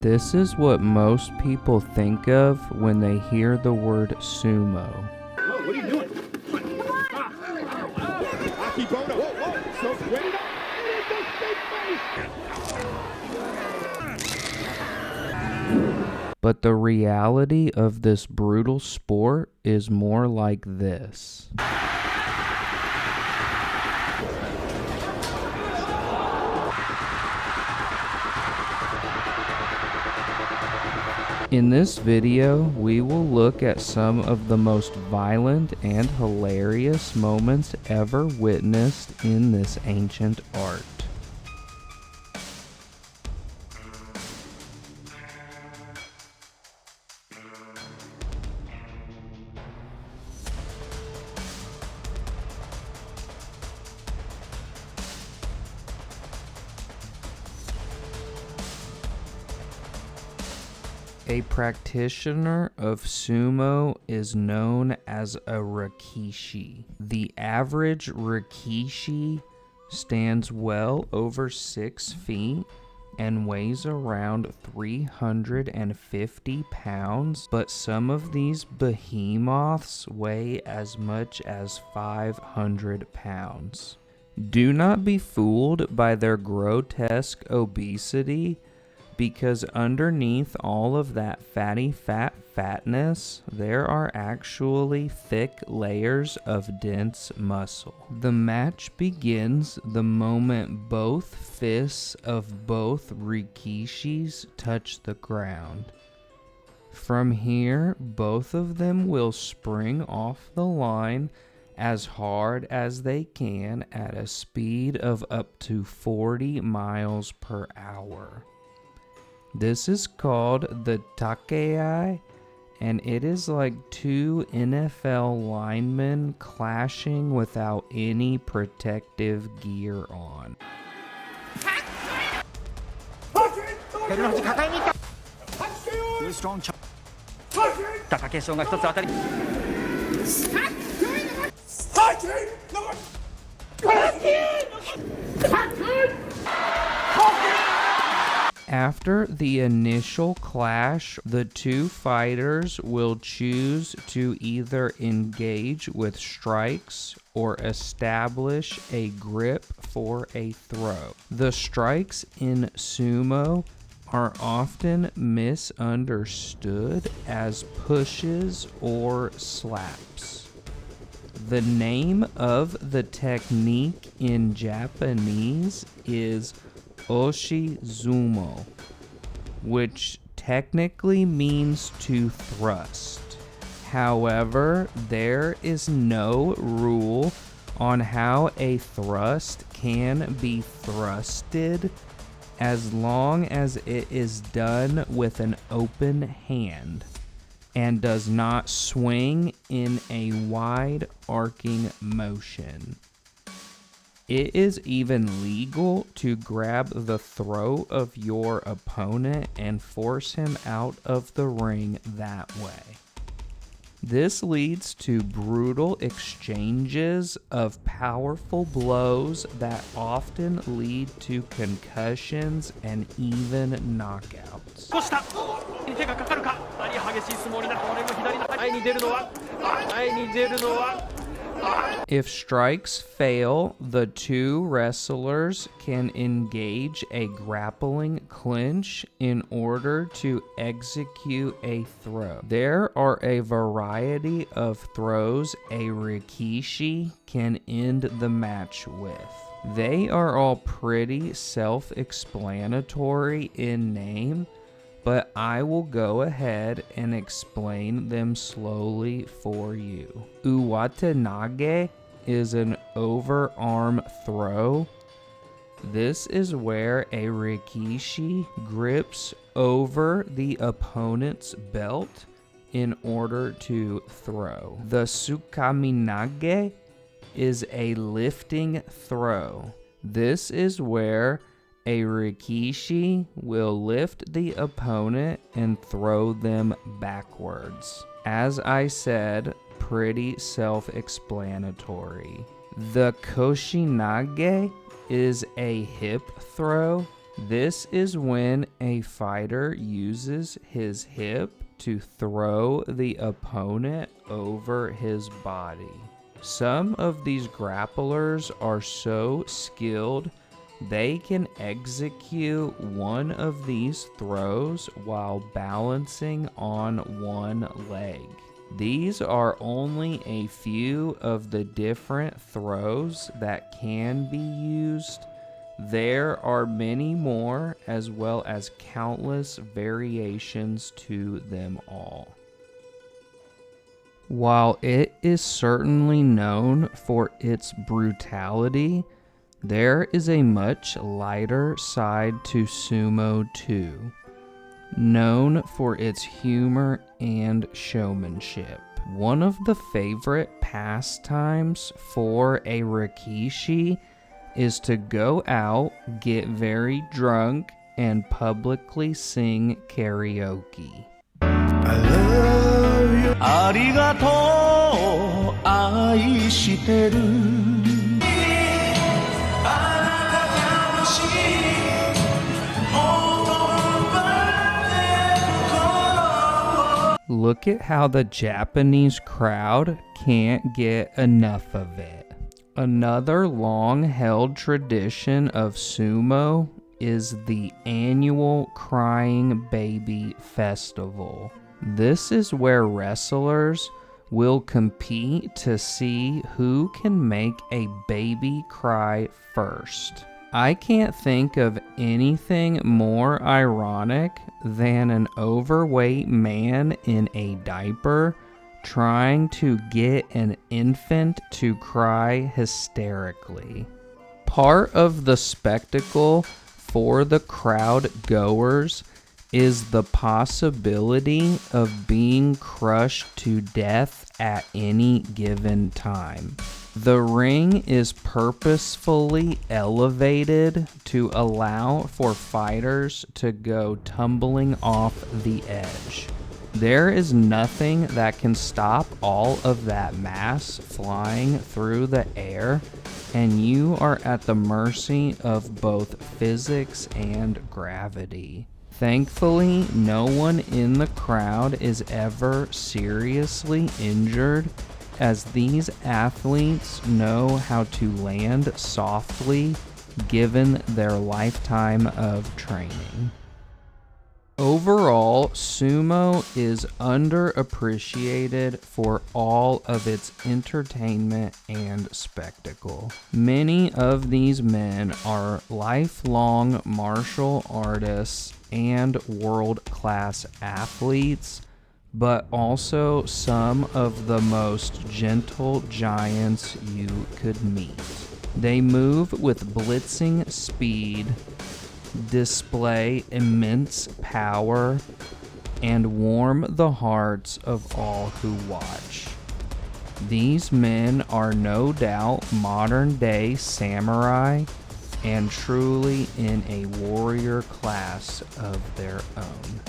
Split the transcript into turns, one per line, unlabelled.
This is what most people think of when they hear the word sumo.
Whoa, what are you doing? Akebono. Whoa. So ready to
But the reality of this brutal sport is more like this. In this video, we will look at some of the most violent and hilarious moments ever witnessed in this ancient art. A practitioner of sumo is known as a rikishi. The average rikishi stands well over 6 feet and weighs around 350 pounds, but some of these behemoths weigh as much as 500 pounds. Do not be fooled by their grotesque obesity, because underneath all of that fatness, there are actually thick layers of dense muscle. The match begins the moment both fists of both rikishis touch the ground. From here, both of them will spring off the line as hard as they can at a speed of up to 40 miles per hour. This is called the takeai, and it is like two NFL linemen clashing without any protective gear on. After the initial clash, the two fighters will choose to either engage with strikes or establish a grip for a throw. The strikes in sumo are often misunderstood as pushes or slaps. The name of the technique in Japanese is oshizumo, which technically means to thrust. However, there is no rule on how a thrust can be thrusted as long as it is done with an open hand and does not swing in a wide arcing motion. It is even legal to grab the throat of your opponent and force him out of the ring that way. This leads to brutal exchanges of powerful blows that often lead to concussions and even knockouts. If strikes fail, the two wrestlers can engage a grappling clinch in order to execute a throw. There are a variety of throws a rikishi can end the match with. They are all pretty self-explanatory in name, but I will go ahead and explain them slowly for you. Uwatenage is an overarm throw. This is where a rikishi grips over the opponent's belt in order to throw. The tsukaminage is a lifting throw. This is where a rikishi will lift the opponent and throw them backwards. As I said, pretty self-explanatory. The koshinage is a hip throw. This is when a fighter uses his hip to throw the opponent over his body. Some of these grapplers are so skilled they can execute one of these throws while balancing on one leg. These are only a few of the different throws that can be used. There are many more, as well as countless variations to them all. While it is certainly known for its brutality, there is a much lighter side to sumo too, known for its humor and showmanship. One of the favorite pastimes for a rikishi is to go out, get very drunk, and publicly sing karaoke.
I love you. ありがとう愛してる
Look at how the Japanese crowd can't get enough of it. Another long-held tradition of sumo is the annual Crying Baby Festival. This is where wrestlers will compete to see who can make a baby cry first. I can't think of anything more ironic than an overweight man in a diaper trying to get an infant to cry hysterically. Part of the spectacle for the crowd goers is the possibility of being crushed to death at any given time. The ring is purposefully elevated to allow for fighters to go tumbling off the edge. There is nothing that can stop all of that mass flying through the air, and you are at the mercy of both physics and gravity. Thankfully, no one in the crowd is ever seriously injured, as these athletes know how to land softly given their lifetime of training. Overall, sumo is underappreciated for all of its entertainment and spectacle. Many of these men are lifelong martial artists and world-class athletes, but also some of the most gentle giants you could meet. They move with blitzing speed, display immense power, and warm the hearts of all who watch. These men are no doubt modern-day samurai and truly in a warrior class of their own.